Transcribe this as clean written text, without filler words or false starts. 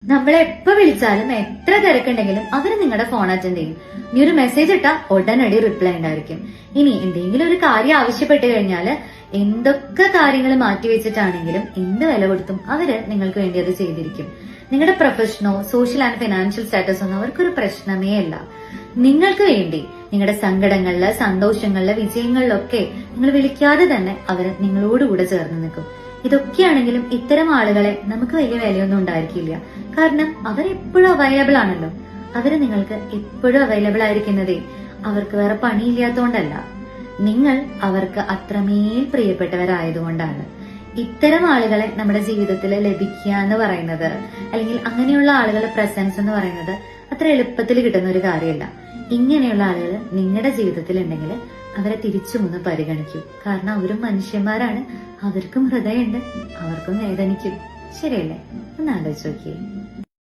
നമ്മളെ എപ്പോ വിളിച്ചാലും എത്ര തിരക്കുണ്ടെങ്കിലും അവര് നിങ്ങളുടെ ഫോൺ അറ്റൻഡ് ചെയ്യും. ഇനി ഒരു മെസ്സേജ് ഇട്ടാ ഉടനടി റിപ്ലൈ ഉണ്ടായിരിക്കും. ഇനി എന്തെങ്കിലും ഒരു കാര്യം ആവശ്യപ്പെട്ട് കഴിഞ്ഞാല് എന്തൊക്കെ കാര്യങ്ങൾ മാറ്റിവെച്ചിട്ടാണെങ്കിലും എന്ത് വില കൊടുത്തും അവര് നിങ്ങൾക്ക് വേണ്ടി അത് ചെയ്തിരിക്കും. നിങ്ങളുടെ പ്രൊഫഷനോ സോഷ്യൽ ആൻഡ് ഫിനാൻഷ്യൽ സ്റ്റാറ്റസോ ഒന്നും അവർക്കൊരു പ്രശ്നമേ അല്ല. നിങ്ങൾക്ക് വേണ്ടി നിങ്ങളുടെ സങ്കടങ്ങളില്, സന്തോഷങ്ങളില്, വിജയങ്ങളിലൊക്കെ നിങ്ങൾ വിളിക്കാതെ തന്നെ അവര് നിങ്ങളോടുകൂടെ ചേർന്ന് നിൽക്കും. ഇതൊക്കെയാണെങ്കിലും ഇത്തരം ആളുകളെ നമുക്ക് വലിയ വിലയൊന്നും ഉണ്ടായിരിക്കില്ല. കാരണം അവരെപ്പോഴും അവൈലബിൾ ആണല്ലോ. അവര് നിങ്ങൾക്ക് എപ്പോഴും അവൈലബിൾ ആയിരിക്കുന്നതേ അവർക്ക് വേറെ പണിയില്ലാത്തതുകൊണ്ടല്ല, നിങ്ങൾ അവർക്ക് അത്രമേൽ പ്രിയപ്പെട്ടവരായതുകൊണ്ടാണ്. ഇത്തരം ആളുകളെ നമ്മുടെ ജീവിതത്തിൽ ലഭിക്കുക എന്ന് പറയുന്നത്, അല്ലെങ്കിൽ അങ്ങനെയുള്ള ആളുകളുടെ പ്രസൻസ് എന്ന് പറയുന്നത് അത്ര എളുപ്പത്തിൽ കിട്ടുന്ന ഒരു കാര്യമല്ല. ഇങ്ങനെയുള്ള ആളുകൾ നിങ്ങളുടെ ജീവിതത്തിൽ ഉണ്ടെങ്കിൽ അവരെ തിരിച്ചുമൊന്ന് പരിഗണിക്കൂ. കാരണം അവരും മനുഷ്യന്മാരാണ്, അവർക്കും ഹൃദയമുണ്ട്, അവർക്കും വേദനിക്കും. ശരിയല്ലേ? ഒന്ന് ആലോചിച്ച് നോക്കിയേ.